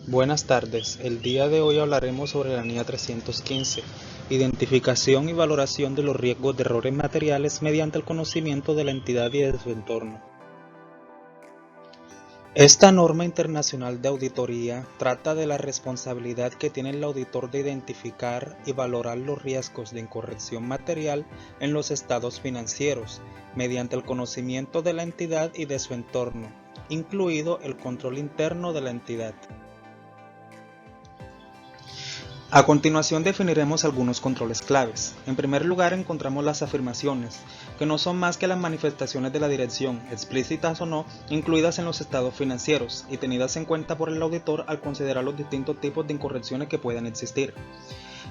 Buenas tardes, el día de hoy hablaremos sobre la NIA 315, identificación y valoración de los riesgos de errores materiales mediante el conocimiento de la entidad y de su entorno. Esta norma internacional de auditoría trata de la responsabilidad que tiene el auditor de identificar y valorar los riesgos de incorrección material en los estados financieros, mediante el conocimiento de la entidad y de su entorno, incluido el control interno de la entidad. A continuación definiremos algunos controles claves. En primer lugar encontramos las afirmaciones, que no son más que las manifestaciones de la dirección, explícitas o no, incluidas en los estados financieros y tenidas en cuenta por el auditor al considerar los distintos tipos de incorrecciones que puedan existir.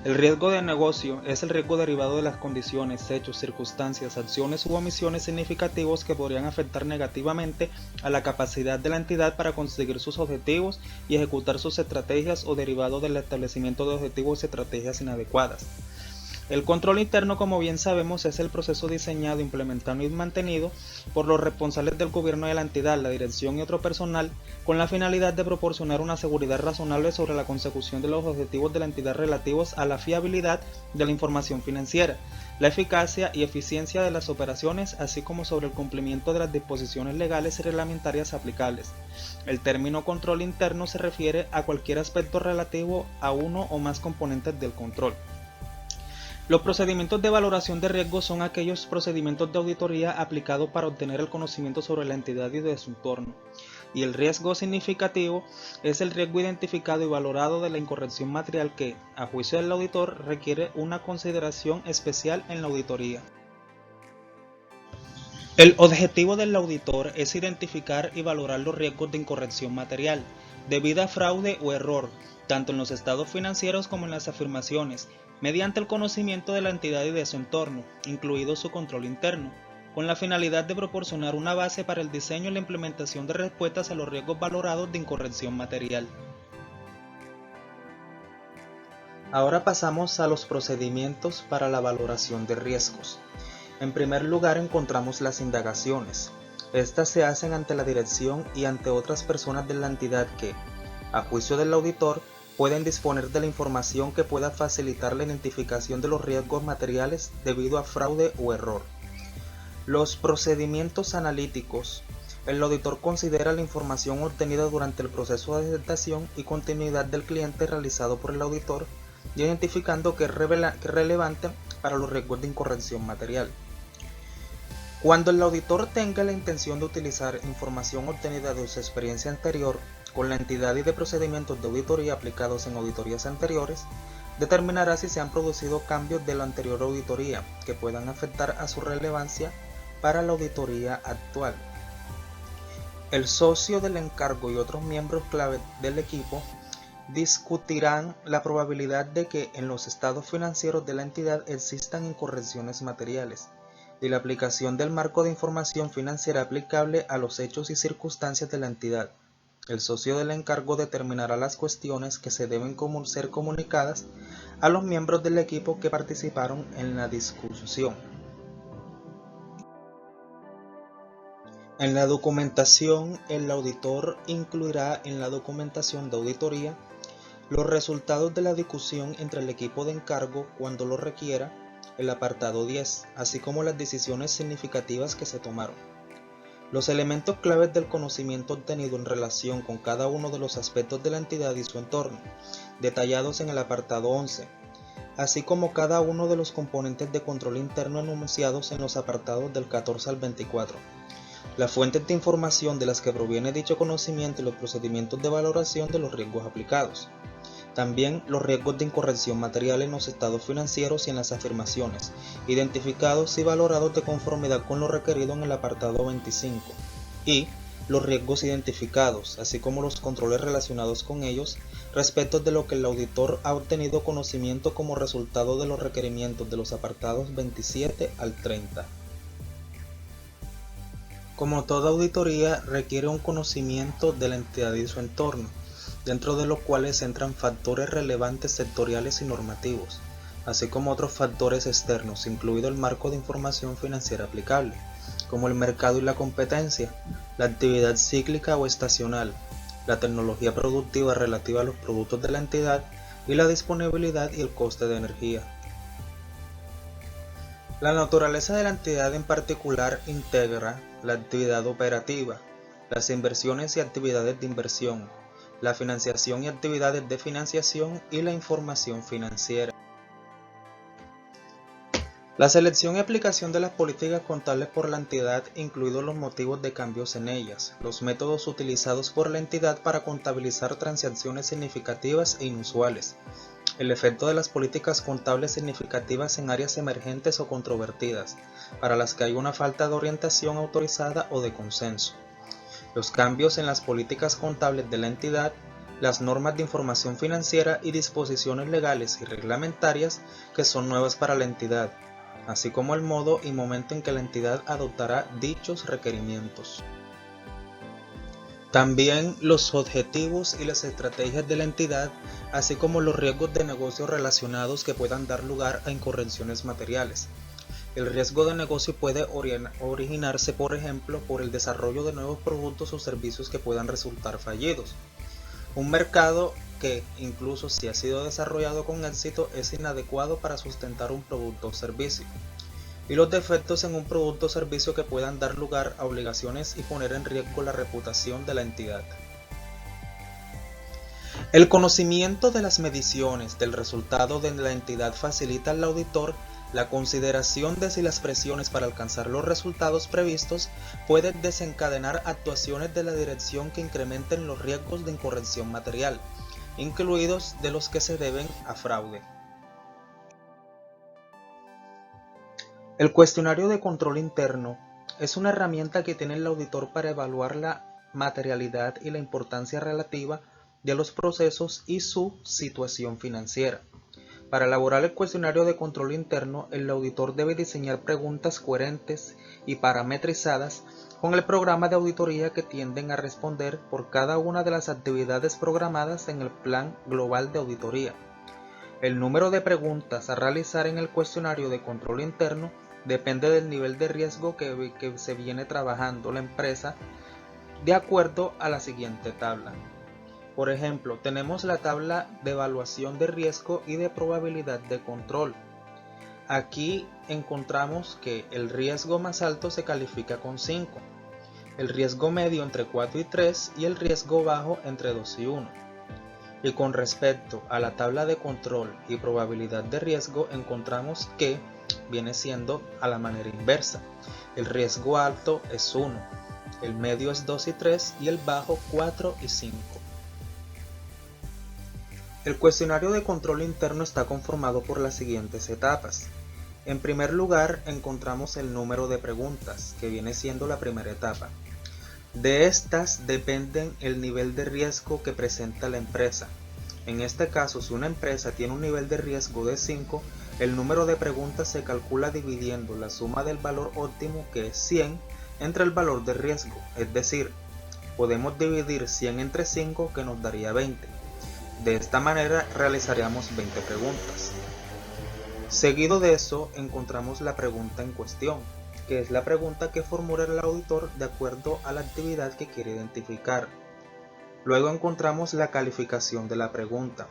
El riesgo de negocio es el riesgo derivado de las condiciones, hechos, circunstancias, acciones u omisiones significativos que podrían afectar negativamente a la capacidad de la entidad para conseguir sus objetivos y ejecutar sus estrategias o derivado del establecimiento de objetivos y estrategias inadecuadas. El control interno, como bien sabemos, es el proceso diseñado, implementado y mantenido por los responsables del gobierno de la entidad, la dirección y otro personal, con la finalidad de proporcionar una seguridad razonable sobre la consecución de los objetivos de la entidad relativos a la fiabilidad de la información financiera, la eficacia y eficiencia de las operaciones, así como sobre el cumplimiento de las disposiciones legales y reglamentarias aplicables. El término control interno se refiere a cualquier aspecto relativo a uno o más componentes del control. Los procedimientos de valoración de riesgo son aquellos procedimientos de auditoría aplicados para obtener el conocimiento sobre la entidad y de su entorno. Y el riesgo significativo es el riesgo identificado y valorado de la incorrección material que, a juicio del auditor, requiere una consideración especial en la auditoría. El objetivo del auditor es identificar y valorar los riesgos de incorrección material, debido a fraude o error, tanto en los estados financieros como en las afirmaciones, mediante el conocimiento de la entidad y de su entorno, incluido su control interno, con la finalidad de proporcionar una base para el diseño y la implementación de respuestas a los riesgos valorados de incorrección material. Ahora pasamos a los procedimientos para la valoración de riesgos. En primer lugar encontramos las indagaciones. Estas se hacen ante la dirección y ante otras personas de la entidad que, a juicio del auditor, pueden disponer de la información que pueda facilitar la identificación de los riesgos materiales debido a fraude o error. Los procedimientos analíticos. El auditor considera la información obtenida durante el proceso de aceptación y continuidad del cliente realizado por el auditor, identificando que es relevante para los riesgos de incorrección material. Cuando el auditor tenga la intención de utilizar información obtenida de su experiencia anterior con la entidad y de procedimientos de auditoría aplicados en auditorías anteriores, determinará si se han producido cambios de la anterior auditoría que puedan afectar a su relevancia para la auditoría actual. El socio del encargo y otros miembros clave del equipo discutirán la probabilidad de que en los estados financieros de la entidad existan incorrecciones materiales y la aplicación del marco de información financiera aplicable a los hechos y circunstancias de la entidad. El socio del encargo determinará las cuestiones que se deben ser comunicadas a los miembros del equipo que participaron en la discusión. En la documentación, el auditor incluirá en la documentación de auditoría los resultados de la discusión entre el equipo de encargo cuando lo requiera, el apartado 10, así como las decisiones significativas que se tomaron. Los elementos claves del conocimiento obtenido en relación con cada uno de los aspectos de la entidad y su entorno, detallados en el apartado 11, así como cada uno de los componentes de control interno enunciados en los apartados del 14 al 24. Las fuentes de información de las que proviene dicho conocimiento y los procedimientos de valoración de los riesgos aplicados. También los riesgos de incorrección material en los estados financieros y en las afirmaciones, identificados y valorados de conformidad con lo requerido en el apartado 25, y los riesgos identificados, así como los controles relacionados con ellos, respecto de lo que el auditor ha obtenido conocimiento como resultado de los requerimientos de los apartados 27 al 30. Como toda auditoría, requiere un conocimiento de la entidad y su entorno, dentro de los cuales entran factores relevantes sectoriales y normativos, así como otros factores externos, incluido el marco de información financiera aplicable, como el mercado y la competencia, la actividad cíclica o estacional, la tecnología productiva relativa a los productos de la entidad y la disponibilidad y el coste de energía. La naturaleza de la entidad en particular integra la actividad operativa, las inversiones y actividades de inversión, la financiación y actividades de financiación y la información financiera. La selección y aplicación de las políticas contables por la entidad, incluidos los motivos de cambios en ellas, los métodos utilizados por la entidad para contabilizar transacciones significativas e inusuales, el efecto de las políticas contables significativas en áreas emergentes o controvertidas, para las que hay una falta de orientación autorizada o de consenso, los cambios en las políticas contables de la entidad, las normas de información financiera y disposiciones legales y reglamentarias que son nuevas para la entidad, así como el modo y momento en que la entidad adoptará dichos requerimientos. También los objetivos y las estrategias de la entidad, así como los riesgos de negocio relacionados que puedan dar lugar a incorrecciones materiales. El riesgo de negocio puede originarse, por ejemplo, por el desarrollo de nuevos productos o servicios que puedan resultar fallidos. Un mercado que, incluso si ha sido desarrollado con éxito, es inadecuado para sustentar un producto o servicio. Y los defectos en un producto o servicio que puedan dar lugar a obligaciones y poner en riesgo la reputación de la entidad. El conocimiento de las mediciones del resultado de la entidad facilita al auditor la consideración de si las presiones para alcanzar los resultados previstos pueden desencadenar actuaciones de la dirección que incrementen los riesgos de incorrección material, incluidos de los que se deben a fraude. El cuestionario de control interno es una herramienta que tiene el auditor para evaluar la materialidad y la importancia relativa de los procesos y su situación financiera. Para elaborar el cuestionario de control interno, el auditor debe diseñar preguntas coherentes y parametrizadas con el programa de auditoría que tienden a responder por cada una de las actividades programadas en el Plan Global de Auditoría. El número de preguntas a realizar en el cuestionario de control interno depende del nivel de riesgo que se viene trabajando la empresa de acuerdo a la siguiente tabla. Por ejemplo, tenemos la tabla de evaluación de riesgo y de probabilidad de control. Aquí encontramos que el riesgo más alto se califica con 5, el riesgo medio entre 4 y 3 y el riesgo bajo entre 2 y 1. Y con respecto a la tabla de control y probabilidad de riesgo, encontramos que viene siendo a la manera inversa. El riesgo alto es 1, el medio es 2 y 3 y el bajo 4 y 5. El cuestionario de control interno está conformado por las siguientes etapas. En primer lugar, encontramos el número de preguntas, que viene siendo la primera etapa. De estas dependen el nivel de riesgo que presenta la empresa. En este caso, si una empresa tiene un nivel de riesgo de 5, el número de preguntas se calcula dividiendo la suma del valor óptimo, que es 100, entre el valor de riesgo, es decir, podemos dividir 100 entre 5, que nos daría 20. De esta manera realizaríamos 20 preguntas. Seguido de eso encontramos la pregunta en cuestión, que es la pregunta que formula el auditor de acuerdo a la actividad que quiere identificar. Luego encontramos la calificación de la pregunta.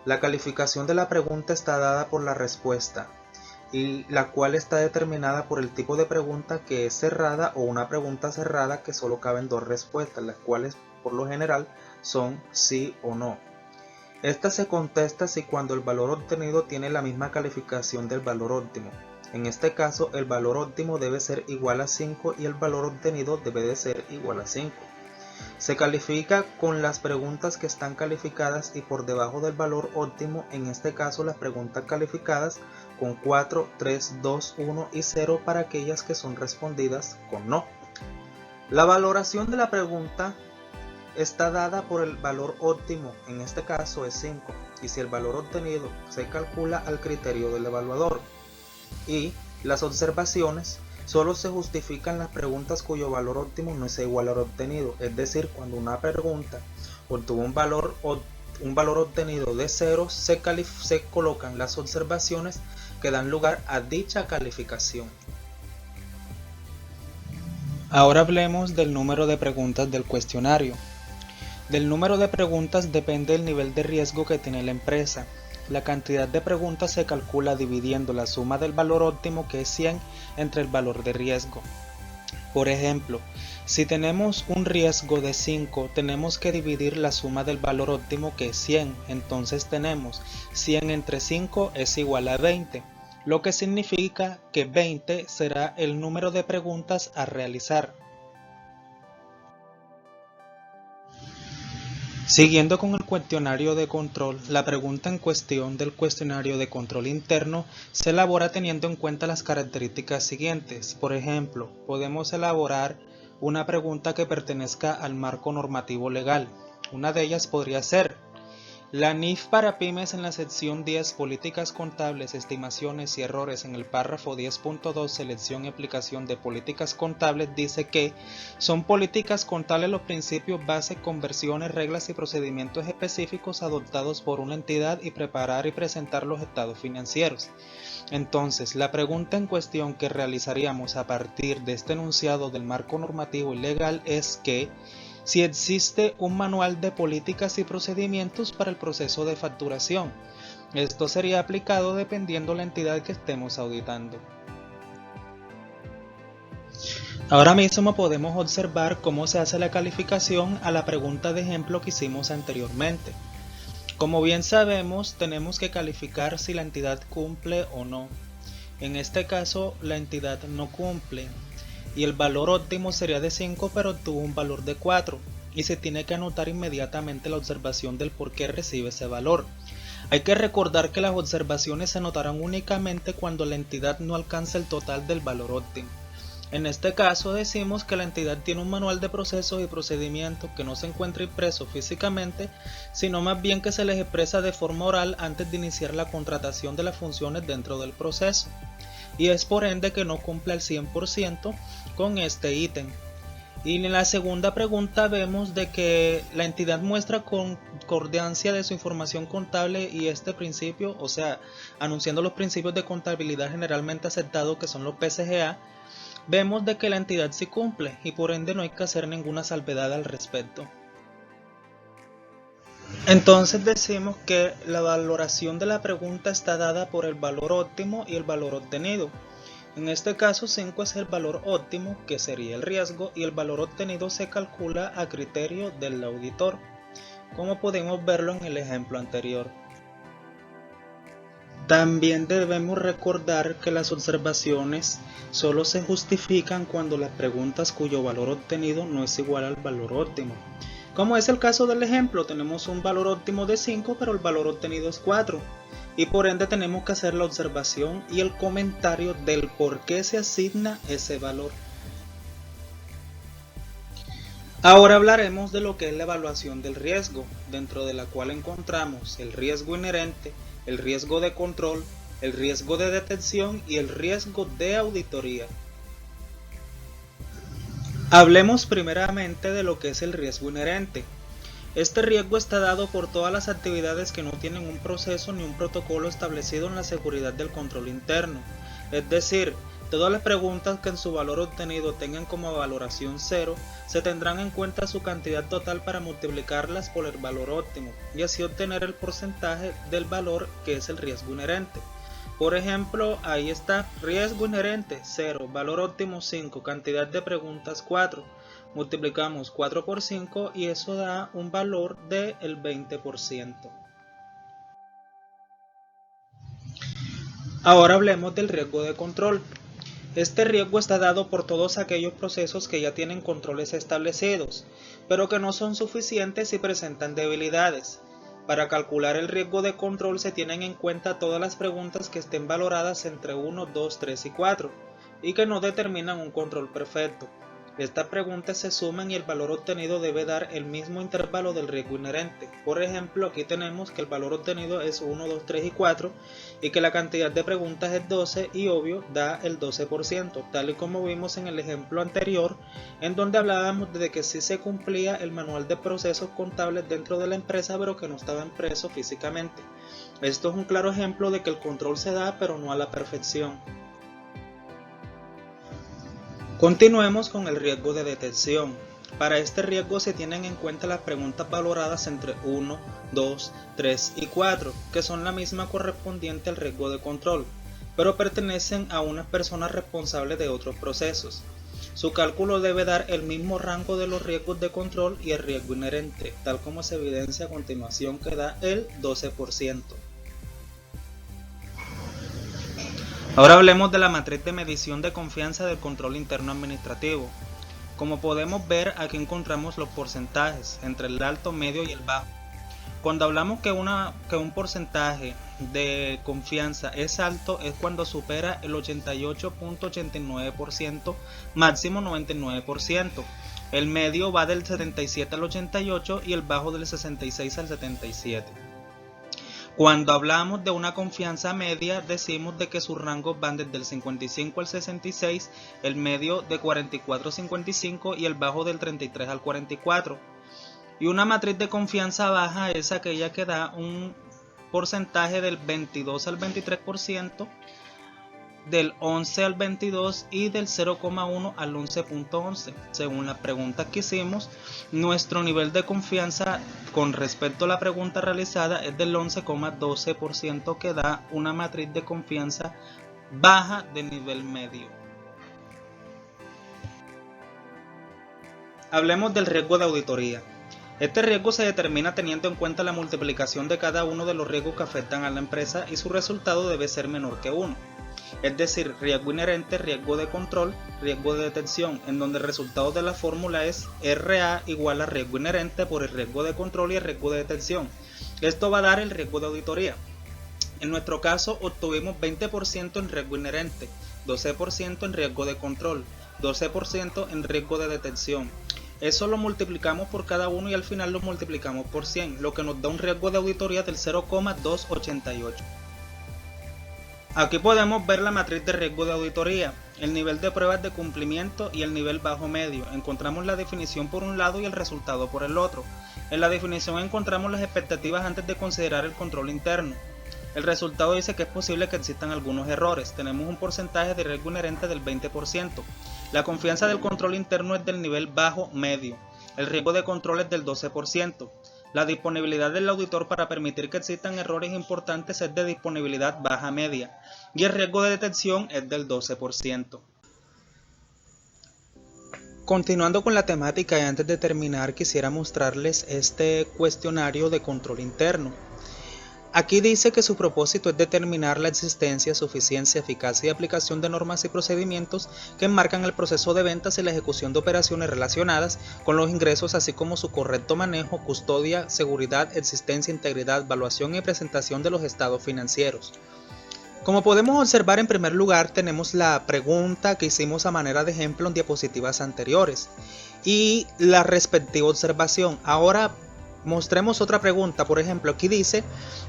La calificación de la pregunta está dada por la respuesta, y la cual está determinada por el tipo de pregunta, que es cerrada o una pregunta cerrada que solo caben dos respuestas, las cuales por lo general son sí o no. Esta se contesta si cuando el valor obtenido tiene la misma calificación del valor óptimo. En este caso, el valor óptimo debe ser igual a 5 y el valor obtenido debe de ser igual a 5. Se califica con las preguntas que están calificadas y por debajo del valor óptimo, en este caso las preguntas calificadas con 4, 3, 2, 1 y 0 para aquellas que son respondidas con no. La valoración de la pregunta está dada por el valor óptimo, en este caso es 5, y si el valor obtenido se calcula al criterio del evaluador. Y las observaciones solo se justifican las preguntas cuyo valor óptimo no es igual al obtenido, es decir, cuando una pregunta obtuvo un valor obtenido de 0, se colocan las observaciones que dan lugar a dicha calificación. Ahora hablemos del número de preguntas del cuestionario. Del número de preguntas depende el nivel de riesgo que tiene la empresa. La cantidad de preguntas se calcula dividiendo la suma del valor óptimo, que es 100, entre el valor de riesgo. Por ejemplo, si tenemos un riesgo de 5, tenemos que dividir la suma del valor óptimo, que es 100. Entonces tenemos 100 entre 5 es igual a 20, lo que significa que 20 será el número de preguntas a realizar. Siguiendo con el cuestionario de control, la pregunta en cuestión del cuestionario de control interno se elabora teniendo en cuenta las características siguientes. Por ejemplo, podemos elaborar una pregunta que pertenezca al marco normativo legal. Una de ellas podría ser: la NIF para pymes, en la sección 10, políticas contables, estimaciones y errores, en el párrafo 10.2, selección y aplicación de políticas contables, dice que son políticas contables los principios, base, conversiones, reglas y procedimientos específicos adoptados por una entidad y preparar y presentar los estados financieros. Entonces, la pregunta en cuestión que realizaríamos a partir de este enunciado del marco normativo y legal es que si existe un manual de políticas y procedimientos para el proceso de facturación. Esto sería aplicado dependiendo la entidad que estemos auditando. Ahora mismo podemos observar cómo se hace la calificación a la pregunta de ejemplo que hicimos anteriormente. Como bien sabemos, tenemos que calificar si la entidad cumple o no. En este caso, la entidad no cumple y el valor óptimo sería de 5, pero obtuvo un valor de 4, y se tiene que anotar inmediatamente la observación del por qué recibe ese valor. Hay que recordar que las observaciones se anotarán únicamente cuando la entidad no alcance el total del valor óptimo. En este caso decimos que la entidad tiene un manual de procesos y procedimientos que no se encuentra impreso físicamente, sino más bien que se les expresa de forma oral antes de iniciar la contratación de las funciones dentro del proceso, y es por ende que no cumple al 100% con este ítem. Y en la segunda pregunta vemos de que la entidad muestra concordancia de su información contable y este principio, o sea, anunciando los principios de contabilidad generalmente aceptados, que son los PCGA. Vemos de que la entidad sí cumple y por ende no hay que hacer ninguna salvedad al respecto. Entonces decimos que la valoración de la pregunta está dada por el valor óptimo y el valor obtenido. En este caso 5 es el valor óptimo, que sería el riesgo, y el valor obtenido se calcula a criterio del auditor, como podemos verlo en el ejemplo anterior. También debemos recordar que las observaciones solo se justifican cuando las preguntas cuyo valor obtenido no es igual al valor óptimo. Como es el caso del ejemplo, tenemos un valor óptimo de 5, pero el valor obtenido es 4. Y por ende tenemos que hacer la observación y el comentario del por qué se asigna ese valor. Ahora hablaremos de lo que es la evaluación del riesgo, dentro de la cual encontramos el riesgo inherente, el riesgo de control, el riesgo de detección y el riesgo de auditoría. Hablemos primeramente de lo que es el riesgo inherente. Este riesgo está dado por todas las actividades que no tienen un proceso ni un protocolo establecido en la seguridad del control interno. Es decir, todas las preguntas que en su valor obtenido tengan como valoración 0, se tendrán en cuenta su cantidad total para multiplicarlas por el valor óptimo y así obtener el porcentaje del valor que es el riesgo inherente. Por ejemplo, ahí está: riesgo inherente 0, valor óptimo 5, cantidad de preguntas 4. Multiplicamos 4 por 5 y eso da un valor del 20%. Ahora hablemos del riesgo de control. Este riesgo está dado por todos aquellos procesos que ya tienen controles establecidos, pero que no son suficientes y presentan debilidades. Para calcular el riesgo de control se tienen en cuenta todas las preguntas que estén valoradas entre 1, 2, 3 y 4 y que no determinan un control perfecto. Estas preguntas se suman y el valor obtenido debe dar el mismo intervalo del riesgo inherente. Por ejemplo, aquí tenemos que el valor obtenido es 1, 2, 3 y 4 y que la cantidad de preguntas es 12 y obvio da el 12%, tal y como vimos en el ejemplo anterior, en donde hablábamos de que sí se cumplía el manual de procesos contables dentro de la empresa, pero que no estaba impreso físicamente. Esto es un claro ejemplo de que el control se da, pero no a la perfección. Continuemos con el riesgo de detección. Para este riesgo se tienen en cuenta las preguntas valoradas entre 1, 2, 3 y 4, que son la misma correspondiente al riesgo de control, pero pertenecen a unas personas responsables de otros procesos. Su cálculo debe dar el mismo rango de los riesgos de control y el riesgo inherente, tal como se evidencia a continuación, que da el 12%. Ahora hablemos de la matriz de medición de confianza del control interno administrativo. Como podemos ver, aquí encontramos los porcentajes entre el alto, medio y el bajo. Cuando hablamos que un porcentaje de confianza es alto, es cuando supera el 88.89%, máximo 99%. El medio va del 77 al 88 y el bajo del 66 al 77. Cuando hablamos de una confianza media, decimos de que sus rangos van desde el 55 al 66, el medio de 44 al 55 y el bajo del 33 al 44. Y una matriz de confianza baja es aquella que da un porcentaje del 22 al 23%, del 11 al 22 y del 0,1 al 11.11. Según las preguntas que hicimos, nuestro nivel de confianza con respecto a la pregunta realizada es del 11,12%, que da una matriz de confianza baja de nivel medio. Hablemos del riesgo de auditoría. Este riesgo se determina teniendo en cuenta la multiplicación de cada uno de los riesgos que afectan a la empresa y su resultado debe ser menor que 1. Es decir, riesgo inherente, riesgo de control, riesgo de detección, en donde el resultado de la fórmula es RA igual a riesgo inherente por el riesgo de control y el riesgo de detección. Esto va a dar el riesgo de auditoría. En nuestro caso obtuvimos 20% en riesgo inherente, 12% en riesgo de control, 12% en riesgo de detección. Eso lo multiplicamos por cada uno y al final lo multiplicamos por 100, lo que nos da un riesgo de auditoría del 0,288. Aquí podemos ver la matriz de riesgo de auditoría, el nivel de pruebas de cumplimiento y el nivel bajo medio. Encontramos la definición por un lado y el resultado por el otro. En la definición encontramos las expectativas antes de considerar el control interno. El resultado dice que es posible que existan algunos errores. Tenemos un porcentaje de riesgo inherente del 20%. La confianza del control interno es del nivel bajo medio. El riesgo de control es del 12%. La disponibilidad del auditor para permitir que existan errores importantes es de disponibilidad baja media y el riesgo de detección es del 12%. Continuando con la temática y antes de terminar, quisiera mostrarles este cuestionario de control interno. Aquí dice que su propósito es determinar la existencia, suficiencia, eficacia y aplicación de normas y procedimientos que enmarcan el proceso de ventas y la ejecución de operaciones relacionadas con los ingresos, así como su correcto manejo, custodia, seguridad, existencia, integridad, evaluación y presentación de los estados financieros. Como podemos observar, en primer lugar tenemos la pregunta que hicimos a manera de ejemplo en diapositivas anteriores y la respectiva observación. Ahora mostremos otra pregunta. Por ejemplo, aquí dice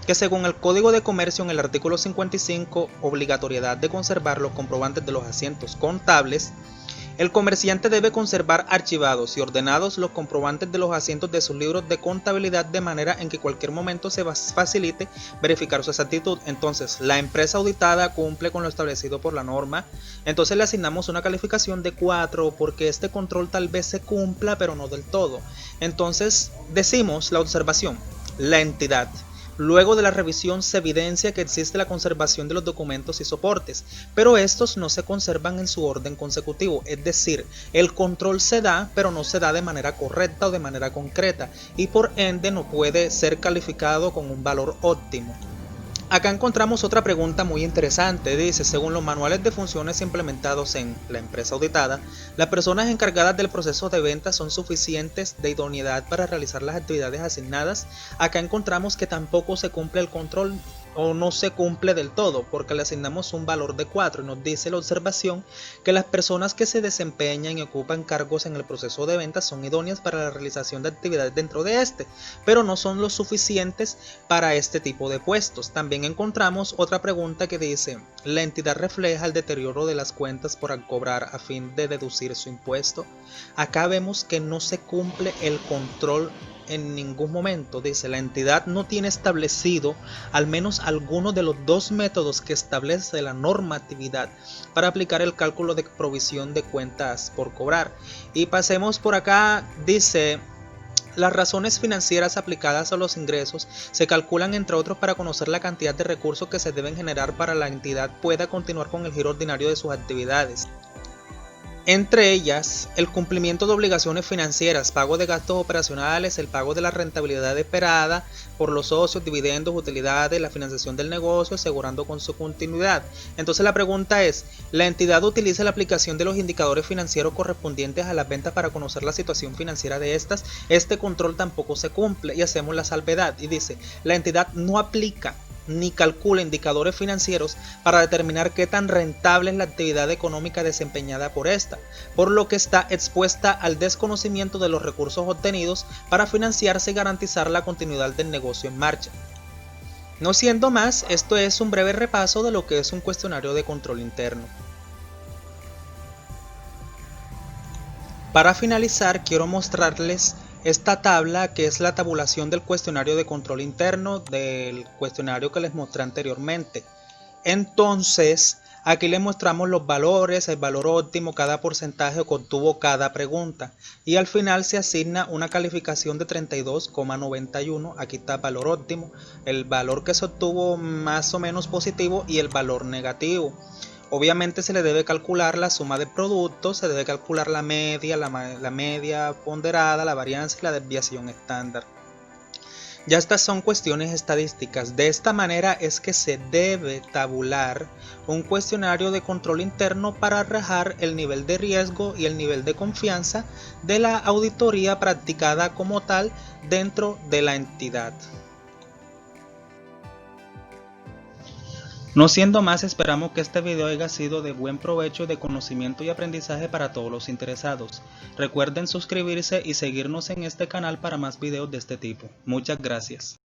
que según el Código de Comercio, en el artículo 55, obligatoriedad de conservar los comprobantes de los asientos contables, el comerciante debe conservar archivados y ordenados los comprobantes de los asientos de sus libros de contabilidad de manera en que cualquier momento se facilite verificar su exactitud. Entonces, la empresa auditada cumple con lo establecido por la norma. Entonces le asignamos una calificación de 4 porque este control tal vez se cumpla, pero no del todo. Entonces, decimos la observación, la entidad. Luego de la revisión se evidencia que existe la conservación de los documentos y soportes, pero estos no se conservan en su orden consecutivo, es decir, el control se da, pero no se da de manera correcta o de manera concreta, y por ende no puede ser calificado con un valor óptimo. Acá encontramos otra pregunta muy interesante. Dice, según los manuales de funciones implementados en la empresa auditada, las personas encargadas del proceso de venta son suficientes de idoneidad para realizar las actividades asignadas. Acá encontramos que tampoco se cumple el control o no se cumple del todo porque le asignamos un valor de 4 y nos dice la observación que las personas que se desempeñan y ocupan cargos en el proceso de venta son idóneas para la realización de actividades dentro de este, pero no son lo suficientes para este tipo de puestos. También encontramos otra pregunta que dice, ¿la entidad refleja el deterioro de las cuentas por cobrar a fin de deducir su impuesto? Acá vemos que no se cumple el control en ningún momento. Dice, la entidad no tiene establecido al menos alguno de los dos métodos que establece la normatividad para aplicar el cálculo de provisión de cuentas por cobrar. Y pasemos por acá, dice, las razones financieras aplicadas a los ingresos se calculan entre otros para conocer la cantidad de recursos que se deben generar para que la entidad pueda continuar con el giro ordinario de sus actividades. Entre ellas, el cumplimiento de obligaciones financieras, pago de gastos operacionales, el pago de la rentabilidad esperada por los socios, dividendos, utilidades, la financiación del negocio, asegurando con su continuidad. Entonces la pregunta es, ¿la entidad utiliza la aplicación de los indicadores financieros correspondientes a las ventas para conocer la situación financiera de estas? Este control tampoco se cumple y hacemos la salvedad y dice, la entidad no aplica ni calcula indicadores financieros para determinar qué tan rentable es la actividad económica desempeñada por esta, por lo que está expuesta al desconocimiento de los recursos obtenidos para financiarse y garantizar la continuidad del negocio en marcha. No siendo más, esto es un breve repaso de lo que es un cuestionario de control interno. Para finalizar, quiero mostrarles esta tabla, que es la tabulación del cuestionario de control interno del cuestionario que les mostré anteriormente. Entonces, aquí les mostramos los valores, el valor óptimo, cada porcentaje que obtuvo cada pregunta. Y al final se asigna una calificación de 32,91. Aquí está el valor óptimo, el valor que se obtuvo más o menos positivo y el valor negativo. Obviamente se le debe calcular la suma de productos, se debe calcular la media, la media ponderada, la varianza y la desviación estándar. Ya estas son cuestiones estadísticas. De esta manera es que se debe tabular un cuestionario de control interno para rajar el nivel de riesgo y el nivel de confianza de la auditoría practicada como tal dentro de la entidad. No siendo más, esperamos que este video haya sido de buen provecho, de conocimiento y aprendizaje para todos los interesados. Recuerden suscribirse y seguirnos en este canal para más videos de este tipo. Muchas gracias.